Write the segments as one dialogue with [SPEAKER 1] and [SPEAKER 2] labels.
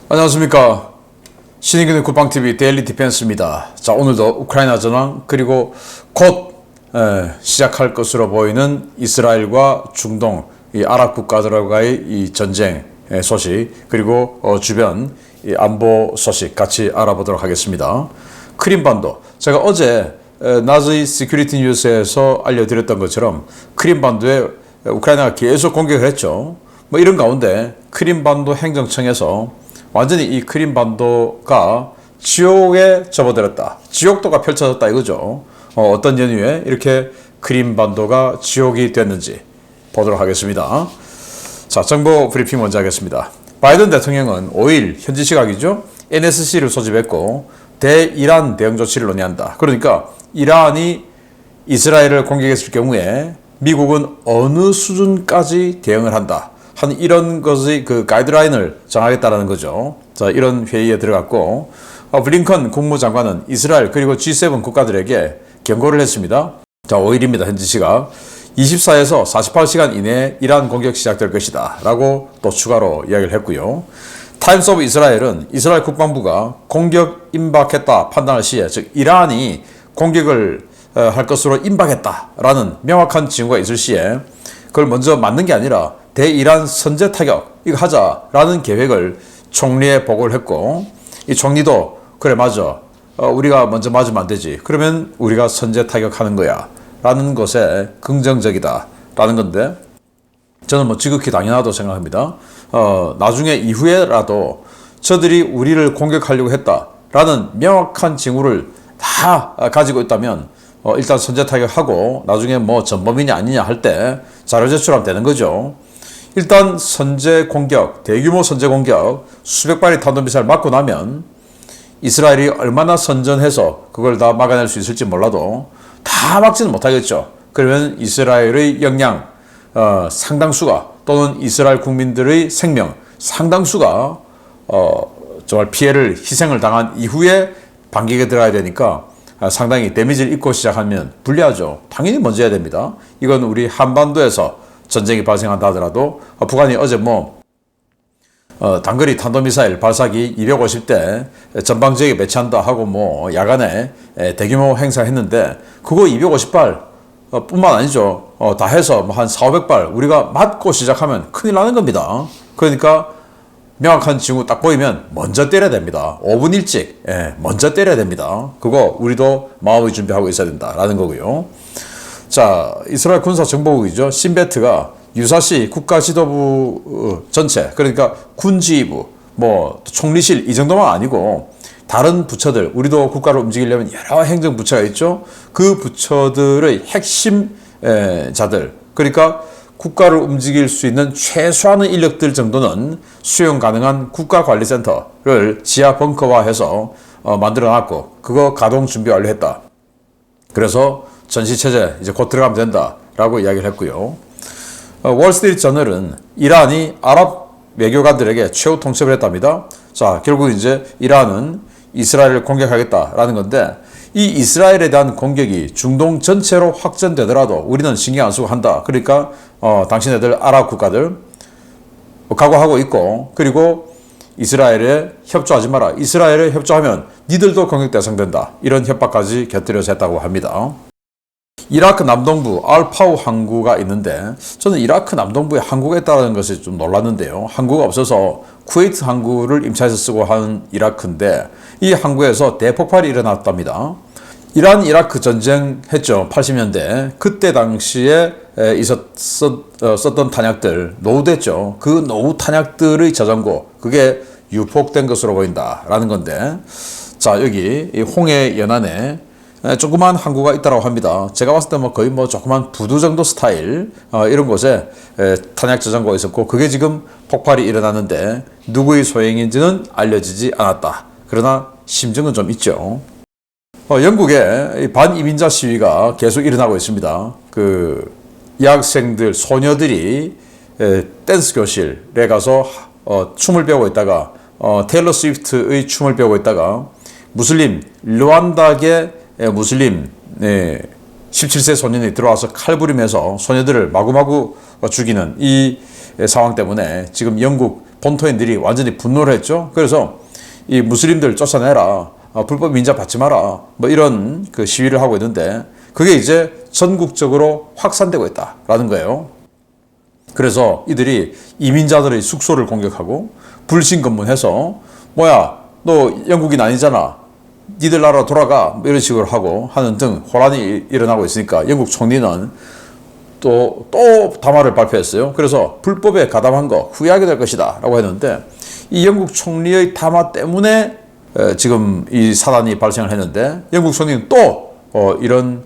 [SPEAKER 1] 안녕하십니까. 신의균의 국방TV 데일리 디펜스입니다. 자, 오늘도 우크라이나 전황 그리고 곧 시작할 것으로 보이는 이스라엘과 중동 이 아랍 국가들과의 이 전쟁 소식 그리고 주변 이 안보 소식 같이 알아보도록 하겠습니다. 크림반도, 제가 어제 나즈이 시큐리티 뉴스에서 알려드렸던 것처럼 크림반도에 우크라이나가 계속 공격을 했죠. 뭐 이런 가운데 크림반도 행정청에서 완전히 이 크림반도가 지옥에 접어들었다, 지옥도가 펼쳐졌다 이거죠. 어떤 연유에 이렇게 크림반도가 지옥이 됐는지 보도록 하겠습니다. 자, 정보 브리핑 먼저 하겠습니다. 바이든 대통령은 5일 현지 시각이죠, NSC를 소집했고 대이란 대응 조치를 논의한다. 그러니까 이란이 이스라엘을 공격했을 경우에 미국은 어느 수준까지 대응을 한다, 한 이런 것의 그 가이드라인을 정하겠다라는 거죠. 자, 이런 회의에 들어갔고 블링컨 국무장관은 이스라엘 그리고 G7 국가들에게 경고를 했습니다. 자, 5일입니다. 현지 시각 24에서 48시간 이내에 이란 공격 시작될 것이다 라고 또 추가로 이야기를 했고요. 타임스 오브 이스라엘은 이스라엘 국방부가 공격 임박했다 판단할 시에, 즉 이란이 공격을 할 것으로 임박했다라는 명확한 징후가 있을 시에 그걸 먼저 맞는 게 아니라 대이란 선제 타격 이거 하자라는 계획을 총리에 보고를 했고, 이 총리도 그래 맞아, 우리가 먼저 맞으면 안 되지, 그러면 우리가 선제 타격하는 거야 라는 것에 긍정적이다 라는 건데, 저는 뭐 지극히 당연하다고 생각합니다. 나중에 이후에라도 저들이 우리를 공격하려고 했다라는 명확한 징후를 다 가지고 있다면 일단 선제 타격하고 나중에 뭐 전범이냐 아니냐 할 때 자료 제출하면 되는 거죠. 일단 선제 공격, 대규모 선제 공격, 수백 발의 탄도미사일 맞고 나면 이스라엘이 얼마나 선전해서 그걸 다 막아낼 수 있을지 몰라도 다 막지는 못하겠죠. 그러면 이스라엘의 역량 상당수가, 또는 이스라엘 국민들의 생명 상당수가 정말 피해를, 희생을 당한 이후에 반격에 들어가야 되니까 상당히 데미지를 입고 시작하면 불리하죠. 당연히 먼저 해야 됩니다. 이건 우리 한반도에서 전쟁이 발생한다 하더라도 북한이 어제 단거리 탄도미사일 발사기 250대 전방 지역에 배치한다 하고 야간에 대규모 행사했는데 그거 250발 뿐만 아니죠. 다 해서 한 400발 우리가 맞고 시작하면 큰일 나는 겁니다. 그러니까 명확한 징후 딱 보이면 먼저 때려야 됩니다. 5분 일찍 먼저 때려야 됩니다. 그거 우리도 마음의 준비하고 있어야 된다라는 거고요. 자, 이스라엘 군사정보국이죠. 신베트가 유사시 국가지도부 전체, 그러니까 군지휘부, 총리실 이 정도만 아니고 다른 부처들, 우리도 국가를 움직이려면 여러 행정부처가 있죠. 그 부처들의 핵심 자들, 그러니까 국가를 움직일 수 있는 최소한의 인력들 정도는 수용 가능한 국가관리센터를 지하 벙커화해서 만들어놨고 그거 가동 준비 완료했다. 그래서 전시체제 이제 곧 들어가면 된다라고 이야기를 했고요. 월스트리트 저널은 이란이 아랍 외교관들에게 최후 통첩을 했답니다. 자, 결국 이제 이란은 이스라엘을 공격하겠다라는 건데, 이 이스라엘에 대한 공격이 중동 전체로 확전되더라도 우리는 신경 안 쓰고 한다. 그러니까 당신네들 아랍 국가들 각오하고 있고, 그리고 이스라엘에 협조하지 마라. 이스라엘에 협조하면 니들도 공격 대상된다. 이런 협박까지 곁들여서 했다고 합니다. 이라크 남동부 알파우 항구가 있는데, 저는 이라크 남동부에 항구가 있다는 것이 좀 놀랐는데요. 항구가 없어서 쿠웨이트 항구를 임차해서 쓰고 하는 이라크인데, 이 항구에서 대폭발이 일어났답니다. 이란 이라크 전쟁 했죠. 80년대. 그때 당시에 썼던 탄약들 노후됐죠. 그 노후 탄약들의 저장고, 그게 유폭된 것으로 보인다라는 건데, 자, 여기 이 홍해 연안에 조그만 항구가 있다고 합니다. 제가 봤을 때 거의 조그만 부두 정도 스타일 이런 곳에 탄약 저장고가 있었고, 그게 지금 폭발이 일어났는데 누구의 소행인지는 알려지지 않았다. 그러나 심증은 좀 있죠. 영국의 반이민자 시위가 계속 일어나고 있습니다. 그 여학생들, 소녀들이 댄스 교실에 가서 춤을 배우고 있다가 테일러 스위프트의 춤을 배우고 있다가 무슬림, 르완다계 무슬림 17세 소년이 들어와서 칼부림해서 소녀들을 마구마구 죽이는 이 상황 때문에 지금 영국 본토인들이 완전히 분노를 했죠. 그래서 이 무슬림들 쫓아내라, 불법 민자 받지 마라, 뭐 이런 그 시위를 하고 있는데 그게 이제 전국적으로 확산되고 있다라는 거예요. 그래서 이들이 이민자들의 숙소를 공격하고 불신검문해서 뭐야 너 영국인 아니잖아, 니들 나라 돌아가, 뭐 이런 식으로 하고 하는 등 혼란이 일어나고 있으니까 영국 총리는 또 담화를 발표했어요. 그래서 불법에 가담한 거 후회하게 될 것이다 라고 했는데 이 영국 총리의 담화 때문에 지금 이 사단이 발생을 했는데 영국 총리는 또 이런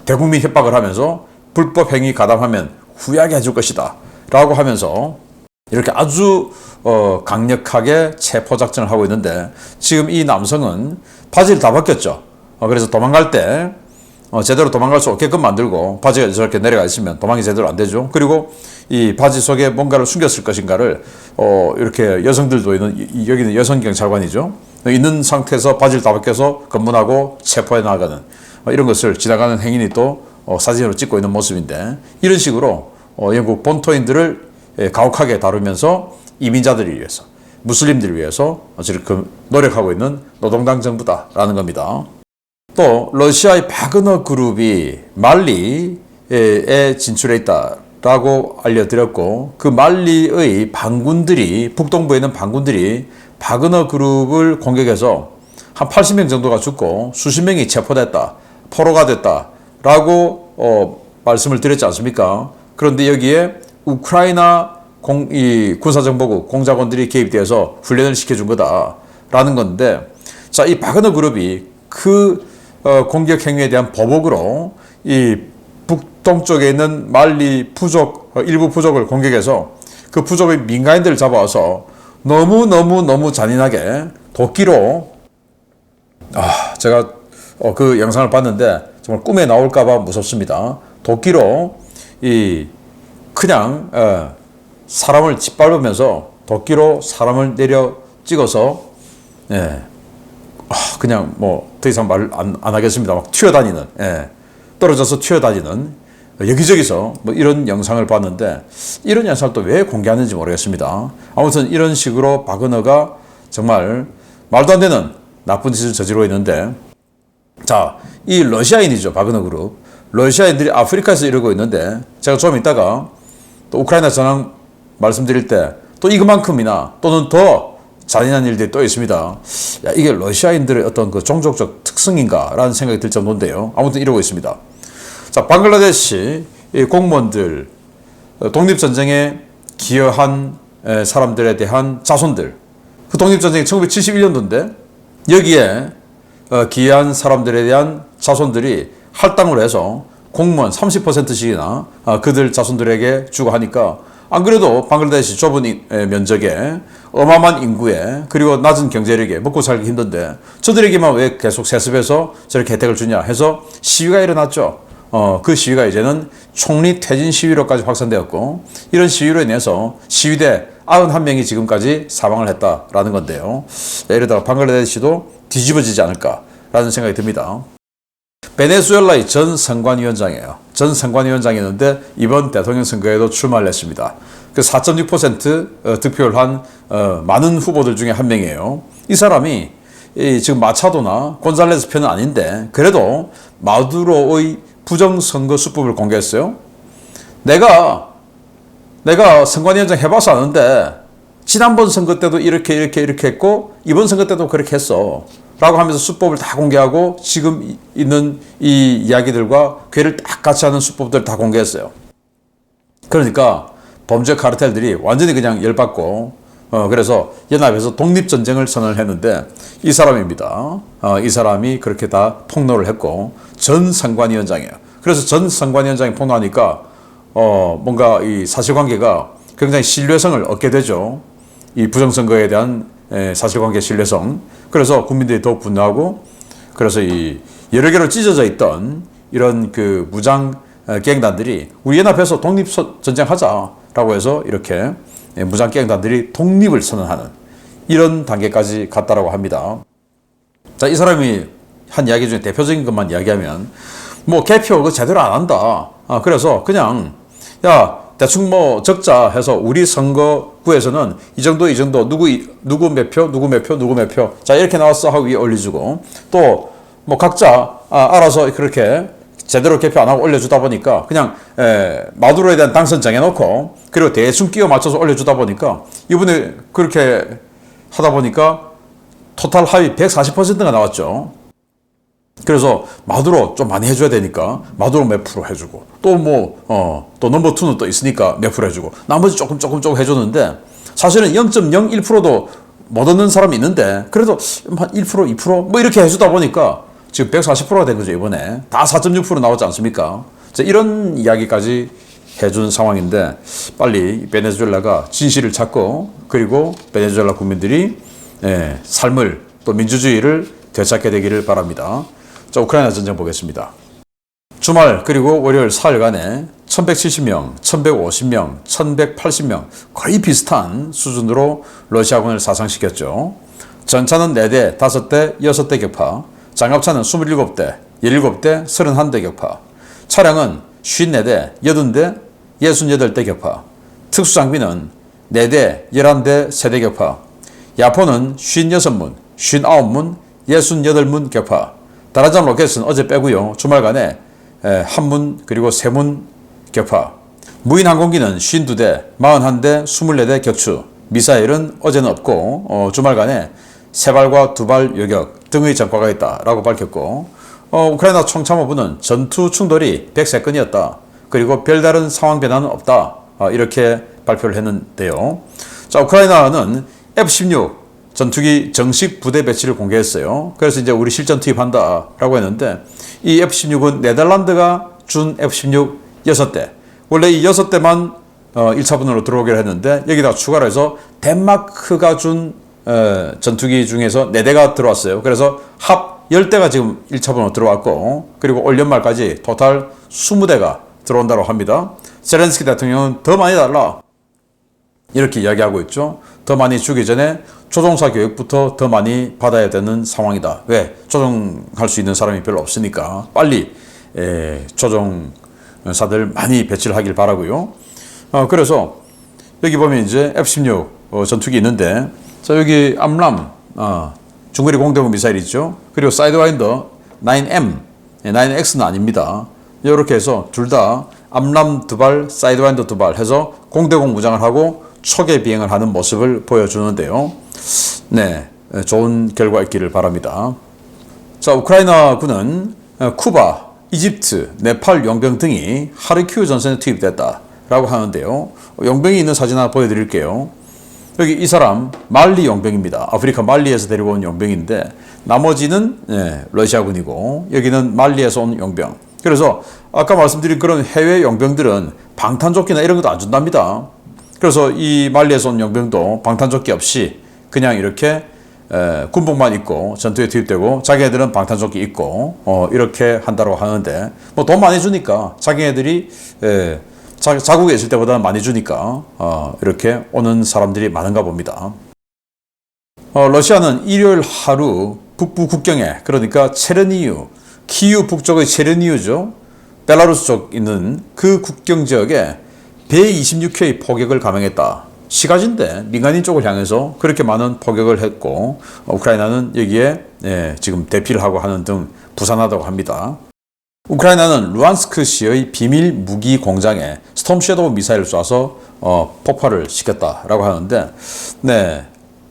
[SPEAKER 1] 대국민 협박을 하면서 불법 행위 가담하면 후회하게 해줄 것이다 라고 하면서 이렇게 아주 강력하게 체포 작전을 하고 있는데 지금 이 남성은 바지를 다 벗겼죠. 그래서 도망갈 때 제대로 도망갈 수 없게끔 만들고 바지가 저렇게 내려가 있으면 도망이 제대로 안 되죠. 그리고 이 바지 속에 뭔가를 숨겼을 것인가를 이렇게 여성들도 있는, 여기는 여성 경찰관이죠, 있는 상태에서 바지를 다 벗겨서 검문하고 체포해 나가는 이런 것을 지나가는 행인이 또 사진으로 찍고 있는 모습인데 이런 식으로 영국 본토인들을 가혹하게 다루면서 이민자들을 위해서, 무슬림들을 위해서 저렇게 노력하고 있는 노동당 정부다라는 겁니다. 또 러시아의 바그너 그룹이 말리에 진출해 있다라고 알려드렸고 그 말리의 반군들이, 북동부에 있는 반군들이 바그너 그룹을 공격해서 한 80명 정도가 죽고 수십 명이 체포됐다, 포로가 됐다라고 말씀을 드렸지 않습니까? 그런데 여기에 우크라이나 이 군사정보국 공작원들이 개입되어서 훈련을 시켜준 거다라는 건데, 자, 이 바그너 그룹이 그 공격 행위에 대한 보복으로 이 북동쪽에 있는 말리 부족, 일부 부족을 공격해서 그 부족의 민간인들을 잡아와서 너무 잔인하게 도끼로, 제가 그 영상을 봤는데 정말 꿈에 나올까봐 무섭습니다. 도끼로 그냥 사람을 짓밟으면서 도끼로 사람을 내려 찍어서 그냥 뭐 더 이상 말 안 하겠습니다. 막 튀어다니는, 떨어져서 튀어다니는, 여기저기서 뭐 이런 영상을 봤는데 이런 영상을 또 왜 공개하는지 모르겠습니다. 아무튼 이런 식으로 바그너가 정말 말도 안 되는 나쁜 짓을 저지르고 있는데, 자, 이 러시아인이죠, 바그너 그룹. 러시아인들이 아프리카에서 이러고 있는데 제가 좀 이따가 또 우크라이나 전황 말씀드릴 때 또 이것만큼이나 또는 더 잔인한 일들이 또 있습니다. 야, 이게 러시아인들의 어떤 그 종족적 특성인가라는 생각이 들 정도인데요. 아무튼 이러고 있습니다. 자, 방글라데시 공무원들, 독립전쟁에 기여한 사람들에 대한 자손들, 그 독립전쟁이 1971년도인데 여기에 기여한 사람들에 대한 자손들이 할당을 해서 공무원 30%씩이나 그들 자손들에게 주고 하니까 안 그래도 방글라데시 좁은 면적에 어마어마한 인구에 그리고 낮은 경제력에 먹고 살기 힘든데 저들에게만 왜 계속 세습해서 저렇게 혜택을 주냐 해서 시위가 일어났죠. 그 시위가 이제는 총리 퇴진 시위로까지 확산되었고 이런 시위로 인해서 시위대 91명이 지금까지 사망을 했다라는 건데요. 이러다가 방글라데시도 뒤집어지지 않을까라는 생각이 듭니다. 베네수엘라의 전 선관위원장이에요. 전 선관위원장이었는데 이번 대통령 선거에도 출마를 했습니다. 그 4.6% 득표를 한 많은 후보들 중에 한 명이에요. 이 사람이 지금 마차도나 곤잘레스 편은 아닌데 그래도 마두로의 부정선거 수법을 공개했어요. 내가 선관위원장 해봐서 아는데 지난번 선거 때도 이렇게 했고 이번 선거 때도 그렇게 했어 라고 하면서 수법을 다 공개하고 지금 있는 이 이야기들과 괴를 딱 같이 하는 수법들을 다 공개했어요. 그러니까 범죄 카르텔들이 완전히 그냥 열받고 그래서 연합에서 독립전쟁을 선언을 했는데 이 사람입니다. 이 사람이 그렇게 다 폭로를 했고 전 선관위원장이에요. 그래서 전 선관위원장이 폭로하니까 뭔가 이 사실관계가 굉장히 신뢰성을 얻게 되죠. 이 부정선거에 대한 사실관계 신뢰성. 그래서 국민들이 더욱 분노하고 그래서 이 여러 개로 찢어져 있던 이런 그 무장 갱단들이 우리 연합해서 독립전쟁하자라고 해서 이렇게 무장 갱단들이 독립을 선언하는 이런 단계까지 갔다라고 합니다. 자, 이 사람이 한 이야기 중에 대표적인 것만 이야기하면 뭐 개표 그거 제대로 안 한다. 그래서 그냥 야 대충 뭐 적자 해서 우리 선거구 북부에서는 이 정도 누구 몇 표, 누구 몇 표, 누구 몇 표. 자, 이렇게 나왔어 하고 위에 올려주고 또 뭐 각자 알아서 그렇게 제대로 개표 안 하고 올려주다 보니까 그냥 마두로에 대한 당선 정해놓고 그리고 대충 끼워 맞춰서 올려주다 보니까 이번에 그렇게 하다 보니까 토탈 합의 140%가 나왔죠. 그래서 마두로 좀 많이 해줘야 되니까 마두로 몇 프로 해주고 또 넘버 2는 또 있으니까 몇 프로 해주고 나머지 조금 해줬는데 사실은 0.01%도 못 얻는 사람이 있는데 그래도 한 1%, 2% 뭐 이렇게 해주다 보니까 지금 140%가 된 거죠. 이번에 다 4.6% 나왔지 않습니까? 자, 이런 이야기까지 해준 상황인데 빨리 베네수엘라가 진실을 찾고 그리고 베네수엘라 국민들이 삶을 또 민주주의를 되찾게 되기를 바랍니다. 자, 우크라이나 전쟁 보겠습니다. 주말 그리고 월요일 사흘간에 1170명, 1150명, 1180명 거의 비슷한 수준으로 러시아군을 사상시켰죠. 전차는 4대, 5대, 6대 격파, 장갑차는 27대, 17대, 31대 격파, 차량은 54대, 80대, 68대 격파, 특수장비는 4대, 11대, 3대 격파, 야포는 56문, 59문, 68문 격파, 다라잠 로켓은 어제 빼고요. 주말간에 1문 그리고 3문 격파, 무인 항공기는 52대, 41대, 24대 격추, 미사일은 어제는 없고 주말간에 3발과 2발 요격 등의 전과가 있다라고 밝혔고 우크라이나 총참모부는 전투 충돌이 103건이었다. 그리고 별다른 상황 변화는 없다. 이렇게 발표를 했는데요. 자, 우크라이나는 F-16 전투기 정식 부대 배치를 공개했어요. 그래서 이제 우리 실전 투입한다라고 했는데 이 F-16은 네덜란드가 준 F-16 6대. 원래 이 6대만 1차분으로 들어오기로 했는데 여기다 추가로 해서 덴마크가 준 전투기 중에서 4대가 들어왔어요. 그래서 합 10대가 지금 1차분으로 들어왔고 그리고 올 연말까지 토탈 20대가 들어온다고 합니다. 젤렌스키 대통령은 더 많이 달라 이렇게 이야기하고 있죠. 더 많이 주기 전에 조종사 교육부터 더 많이 받아야 되는 상황이다. 왜? 조종할 수 있는 사람이 별로 없으니까 빨리 조종사들 많이 배치를 하길 바라고요. 그래서 여기 보면 이제 F-16 전투기 있는데 자, 여기 암람 중거리 공대공 미사일 있죠. 그리고 사이드와인더 9M, 9X는 아닙니다. 이렇게 해서 둘 다 암람 2발, 사이드와인더 2발 해서 공대공 무장을 하고 초계 비행을 하는 모습을 보여주는데요. 네, 좋은 결과 있기를 바랍니다. 자, 우크라이나 군은 쿠바, 이집트, 네팔 용병 등이 하르키우 전선에 투입됐다라고 하는데요. 용병이 있는 사진 하나 보여드릴게요. 여기 이 사람 말리 용병입니다. 아프리카 말리에서 데려온 용병인데 나머지는 러시아군이고 여기는 말리에서 온 용병. 그래서 아까 말씀드린 그런 해외 용병들은 방탄조끼나 이런 것도 안 준답니다. 그래서 이 말리에서 온 용병도 방탄조끼 없이 그냥 이렇게 군복만 입고 전투에 투입되고 자기네들은 방탄조끼 입고 이렇게 한다고 하는데 뭐 돈 많이 주니까 자기네들이 자국에 있을 때보다 많이 주니까 이렇게 오는 사람들이 많은가 봅니다. 러시아는 일요일 하루 북부 국경에 그러니까 체르니우, 키우 북쪽의 체르니우죠. 벨라루스 쪽 있는 그 국경 지역에 126회의 포격을 감행했다. 시가지인데 민간인 쪽을 향해서 그렇게 많은 포격을 했고 우크라이나는 여기에 지금 대피를 하고 하는 등 부산하다고 합니다. 우크라이나는 루안스크시의 비밀 무기 공장에 스톰 섀도우 미사일을 쏴서 폭발을 시켰다라고 하는데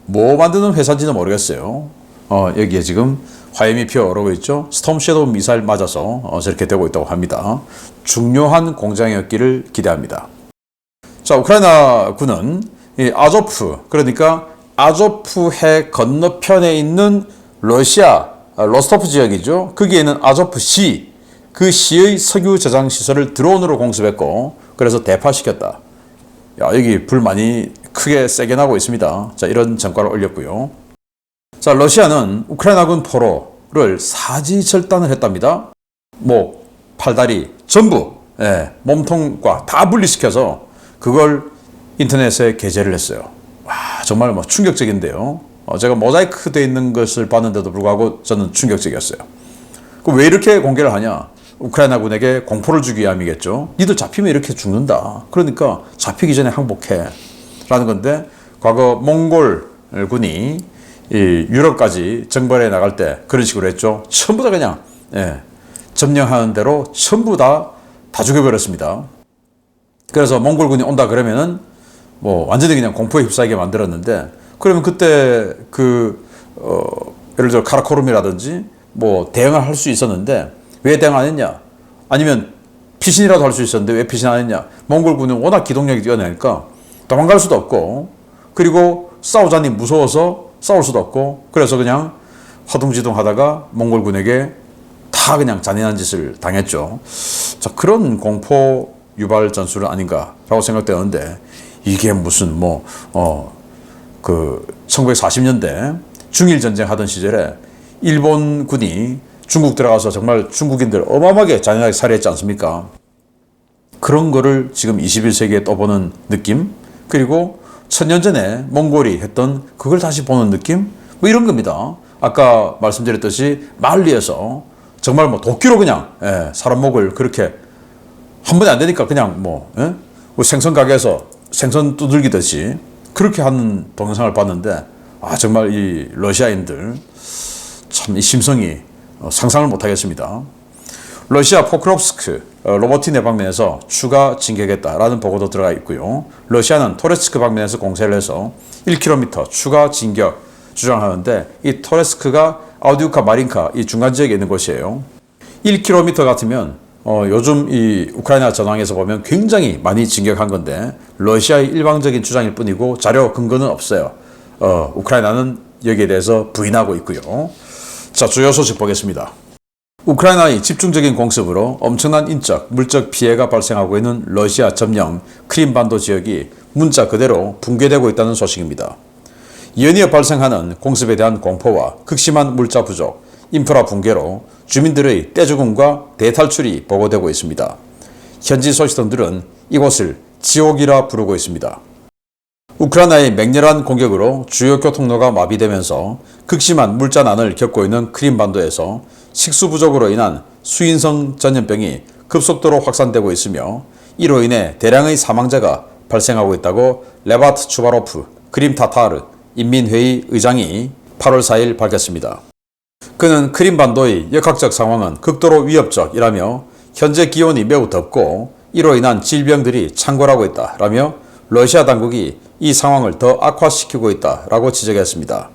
[SPEAKER 1] 뭐 만드는 회사인지는 모르겠어요. 여기에 지금 화염이 피어오르고 있죠. 스톰 섀도우 미사일 맞아서 저렇게 되고 있다고 합니다. 중요한 공장이었기를 기대합니다. 자, 우크라이나 군은 이 아조프 그러니까 아조프 해 건너편에 있는 러시아 로스토프 지역이죠. 거기에는 아조프 시 그 시의 석유 저장 시설을 드론으로 공습했고 그래서 대파시켰다. 야, 여기 불 많이 크게 세게 나고 있습니다. 자, 이런 전과를 올렸고요. 자, 러시아는 우크라이나군 포로를 사지절단을 했답니다. 목, 팔다리 전부 몸통과 다 분리시켜서 그걸 인터넷에 게재를 했어요. 와, 정말 뭐 충격적인데요. 제가 모자이크 되어 있는 것을 봤는데도 불구하고 저는 충격적이었어요. 왜 이렇게 공개를 하냐? 우크라이나군에게 공포를 주기 위함이겠죠. 니들 잡히면 이렇게 죽는다. 그러니까 잡히기 전에 항복해. 라는 건데, 과거 몽골군이 이 유럽까지 정벌해 나갈 때 그런 식으로 했죠. 전부 다 그냥 점령하는 대로 전부 다 죽여버렸습니다. 그래서 몽골군이 온다 그러면은 뭐 완전히 그냥 공포에 휩싸이게 만들었는데, 그러면 그때 예를 들어 카라코룸이라든지 뭐 대응을 할 수 있었는데 왜 대응 안 했냐? 아니면 피신이라도 할 수 있었는데 왜 피신 안 했냐? 몽골군은 워낙 기동력이 뛰어나니까 도망갈 수도 없고, 그리고 싸우자니 무서워서 싸울 수도 없고, 그래서 그냥 허둥지둥 하다가 몽골군에게 다 그냥 잔인한 짓을 당했죠. 자, 그런 공포 유발 전술은 아닌가라고 생각되는데, 이게 무슨 1940년대 중일 전쟁 하던 시절에 일본군이 중국 들어가서 정말 중국인들 어마어마하게 잔인하게 살해했지 않습니까? 그런 거를 지금 21세기에 떠보는 느낌? 그리고 1000년 전에 몽골이 했던 그걸 다시 보는 느낌? 뭐 이런 겁니다. 아까 말씀드렸듯이 만리에서 정말 뭐 도끼로 그냥 사람 목을 그렇게 한 번에 안 되니까 그냥 생선 가게에서 생선 두들기듯이 그렇게 하는 동영상을 봤는데, 정말 이 러시아인들 참 이 심성이 상상을 못 하겠습니다. 러시아 포크롭스크 로보티네 방면에서 추가 진격했다라는 보고도 들어가 있고요. 러시아는 토레츠크 방면에서 공세를 해서 1km 추가 진격 주장하는데, 이 토레츠크가 아우디우카 마린카 이 중간 지역에 있는 곳이에요. 1km 같으면 요즘 이 우크라이나 전황에서 보면 굉장히 많이 진격한 건데, 러시아의 일방적인 주장일 뿐이고 자료 근거는 없어요. 우크라이나는 여기에 대해서 부인하고 있고요. 자, 주요 소식 보겠습니다. 우크라이나의 집중적인 공습으로 엄청난 인적, 물적 피해가 발생하고 있는 러시아 점령 크림반도 지역이 문자 그대로 붕괴되고 있다는 소식입니다. 연이어 발생하는 공습에 대한 공포와 극심한 물자 부족, 인프라 붕괴로 주민들의 떼죽음과 대탈출이 보고되고 있습니다. 현지 소식통들은 이곳을 지옥이라 부르고 있습니다. 우크라이나의 맹렬한 공격으로 주요 교통로가 마비되면서 극심한 물자난을 겪고 있는 크림반도에서 식수 부족으로 인한 수인성 전염병이 급속도로 확산되고 있으며, 이로 인해 대량의 사망자가 발생하고 있다고 레바트 추바로프 크림타타르 인민회의 의장이 8월 4일 밝혔습니다. 그는 크림반도의 역학적 상황은 극도로 위협적이라며 현재 기온이 매우 덥고 이로 인한 질병들이 창궐하고 있다라며 러시아 당국이 이 상황을 더 악화시키고 있다라고 지적했습니다.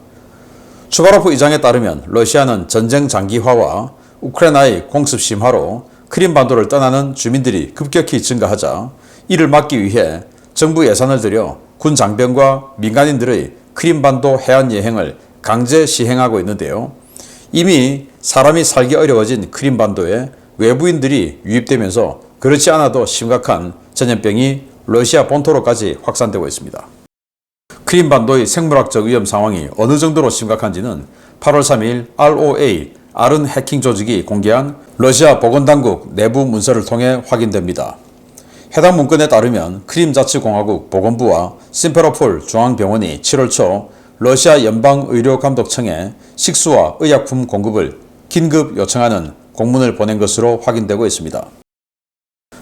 [SPEAKER 1] 추바로프 의장에 따르면 러시아는 전쟁 장기화와 우크라이나의 공습 심화로 크림반도를 떠나는 주민들이 급격히 증가하자 이를 막기 위해 정부 예산을 들여 군 장병과 민간인들의 크림반도 해안 여행을 강제 시행하고 있는데요. 이미 사람이 살기 어려워진 크림반도에 외부인들이 유입되면서 그렇지 않아도 심각한 전염병이 러시아 본토로까지 확산되고 있습니다. 크림반도의 생물학적 위험 상황이 어느 정도로 심각한지는 8월 3일 ROA, 아른 해킹 조직이 공개한 러시아 보건당국 내부 문서를 통해 확인됩니다. 해당 문건에 따르면 크림자치공화국 보건부와 심페로폴 중앙병원이 7월 초 러시아 연방의료감독청에 식수와 의약품 공급을 긴급 요청하는 공문을 보낸 것으로 확인되고 있습니다.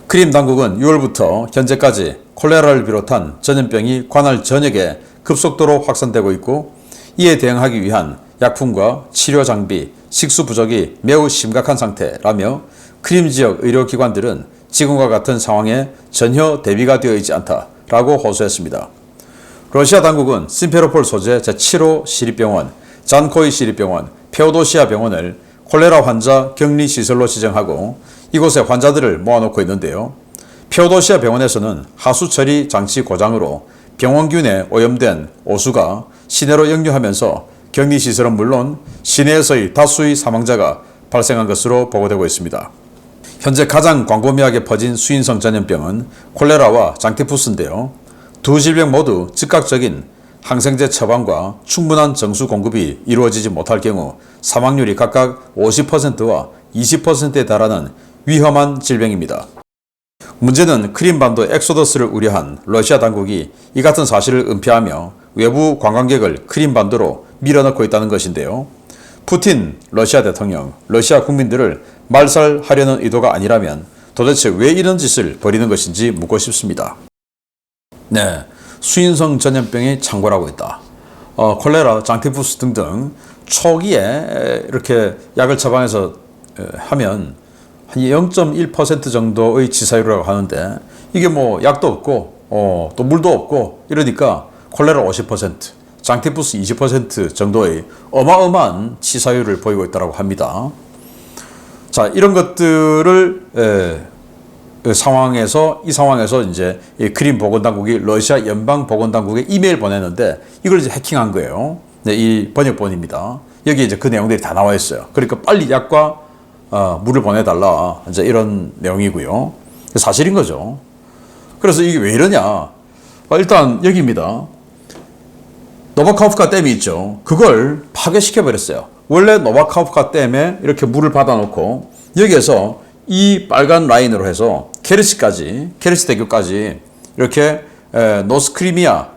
[SPEAKER 1] 크림 당국은 6월부터 현재까지 콜레라를 비롯한 전염병이 관할 전역에 급속도로 확산되고 있고, 이에 대응하기 위한 약품과 치료 장비, 식수 부족이 매우 심각한 상태라며 크림 지역 의료기관들은 지금과 같은 상황에 전혀 대비가 되어 있지 않다라고 호소했습니다. 러시아 당국은 심페로폴 소재 제7호 시립병원, 잔코이 시립병원, 페오도시아 병원을 콜레라 환자 격리시설로 지정하고 이곳에 환자들을 모아놓고 있는데요. 페오도시아 병원에서는 하수 처리 장치 고장으로 병원균에 오염된 오수가 시내로 역류하면서 격리시설은 물론 시내에서의 다수의 사망자가 발생한 것으로 보고되고 있습니다. 현재 가장 광범위하게 퍼진 수인성 전염병은 콜레라와 장티푸스인데요. 두 질병 모두 즉각적인 항생제 처방과 충분한 정수 공급이 이루어지지 못할 경우 사망률이 각각 50%와 20%에 달하는 위험한 질병입니다. 문제는 크림반도 엑소더스를 우려한 러시아 당국이 이 같은 사실을 은폐하며 외부 관광객을 크림반도로 밀어넣고 있다는 것인데요. 푸틴 러시아 대통령, 러시아 국민들을 말살하려는 의도가 아니라면 도대체 왜 이런 짓을 벌이는 것인지 묻고 싶습니다. 네, 수인성 전염병이 창궐하고 있다. 콜레라, 장티푸스 등등 초기에 이렇게 약을 처방해서 하면 한 0.1% 정도의 치사율이라고 하는데 이게 뭐 약도 없고 또 물도 없고 이러니까 콜레라 50%, 장티푸스 20% 정도의 어마어마한 치사율을 보이고 있다고 합니다. 자, 이런 것들을 이 상황에서 이제 크림 보건당국이 러시아 연방 보건당국에 이메일 보냈는데 이걸 이제 해킹한 거예요. 네, 이 번역본입니다. 여기 이제 그 내용들이 다 나와 있어요. 그러니까 빨리 약과 물을 보내달라. 이제 이런 내용이고요. 사실인 거죠. 그래서 이게 왜 이러냐? 일단 여기입니다. 노바카우프카 댐이 있죠. 그걸 파괴시켜 버렸어요. 원래 노바카우프카 댐에 이렇게 물을 받아놓고 여기에서 이 빨간 라인으로 해서 케르치 대교까지 이렇게 노스크리미아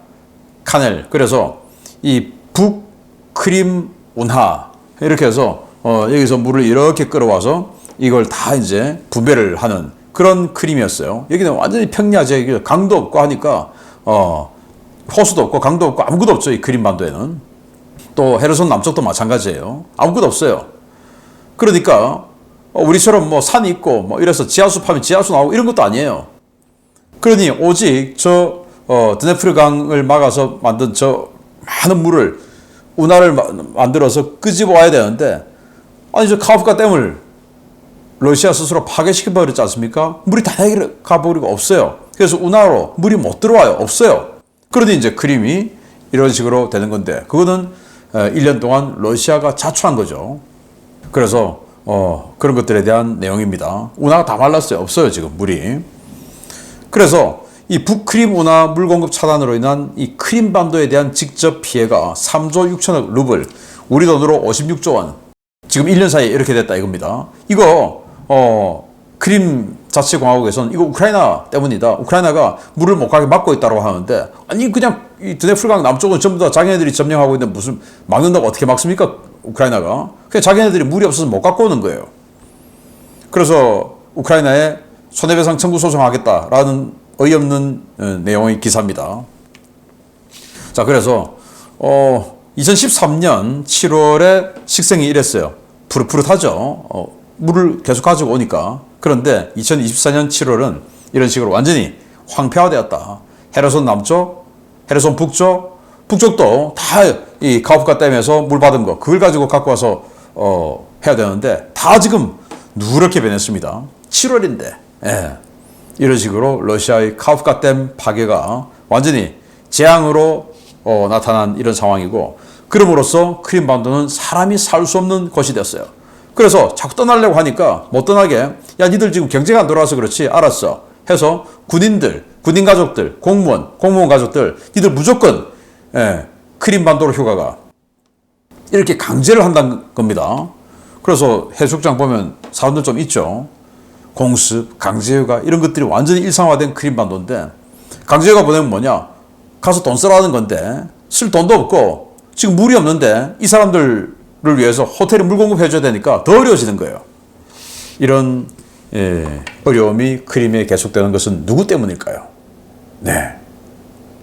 [SPEAKER 1] 카넬, 그래서 이 북크림 운하 이렇게 해서 여기서 물을 이렇게 끌어와서 이걸 다 이제 분배를 하는 그런 크림이었어요. 여기는 완전히 평야제, 강도 없고 하니까 호수도 없고 강도 없고 아무것도 없죠. 이 크림반도에는. 또 헤르손 남쪽도 마찬가지예요. 아무것도 없어요. 그러니까 우리처럼 뭐 산이 있고 뭐 이래서 지하수 파면 지하수 나오고 이런 것도 아니에요. 그러니 오직 저 드네프르 강을 막아서 만든 저 많은 물을 운하를 만들어서 끄집어 와야 되는데, 아니 저 카우프카 댐을 러시아 스스로 파괴시켜 버렸지 않습니까? 물이 다 가버리고 없어요. 그래서 운하로 물이 못 들어와요. 없어요. 그러니 이제 크림이 이런 식으로 되는 건데, 그거는 1년 동안 러시아가 자초한 거죠. 그래서 그런 것들에 대한 내용입니다. 운하가 다 말랐어요. 없어요, 지금 물이. 그래서 이 북크림 운하 물 공급 차단으로 인한 이 크림 반도에 대한 직접 피해가 3조 6천억 루블, 우리 돈으로 56조 원. 지금 1년 사이에 이렇게 됐다 이겁니다. 이거 크림 자치공화국에서는 이거 우크라이나 때문이다. 우크라이나가 물을 못 가게 막고 있다고 하는데, 아니 그냥 이 드네프르강 남쪽은 전부 다 자기네들이 점령하고 있는데 무슨 막는다고 어떻게 막습니까? 우크라이나가. 그냥 자기네들이 물이 없어서 못 갖고 오는 거예요. 그래서 우크라이나에 손해배상 청구 소송하겠다라는 어이없는 내용의 기사입니다. 자, 그래서 2013년 7월에 식생이 이랬어요. 푸릇푸릇하죠. 물을 계속 가지고 오니까. 그런데 2024년 7월은 이런 식으로 완전히 황폐화되었다. 헤르손 남쪽, 헤르손 북쪽, 북쪽도 다 이 카우프카 댐에서 물 받은 거 그걸 가지고 갖고 와서 해야 되는데 다 지금 누렇게 변했습니다. 7월인데 이런 식으로 러시아의 카우프카 댐 파괴가 완전히 재앙으로 나타난 이런 상황이고, 그럼으로써 크림반도는 사람이 살 수 없는 곳이 됐어요. 그래서 자꾸 떠나려고 하니까 못 떠나게, 야 니들 지금 경제가 안 돌아와서 그렇지, 알았어 해서 군인들, 군인 가족들, 공무원 가족들 니들 무조건 크림반도로 휴가가, 이렇게 강제를 한다는 겁니다. 그래서 해수욕장 보면 사람들 좀 있죠. 공습, 강제휴가 이런 것들이 완전히 일상화된 크림반도인데, 강제휴가 보내면 뭐냐, 가서 돈 쓰라는 건데 쓸 돈도 없고 지금 물이 없는데 이 사람들을 위해서 호텔에 물 공급해줘야 되니까 더 어려워지는 거예요. 이런 어려움이 크림에 계속되는 것은 누구 때문일까요? 네,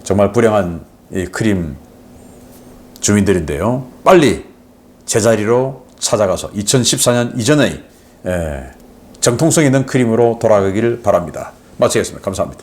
[SPEAKER 1] 정말 불행한 이 크림 주민들인데요. 빨리 제자리로 찾아가서 2014년 이전의 정통성 있는 크림으로 돌아가기를 바랍니다. 마치겠습니다. 감사합니다.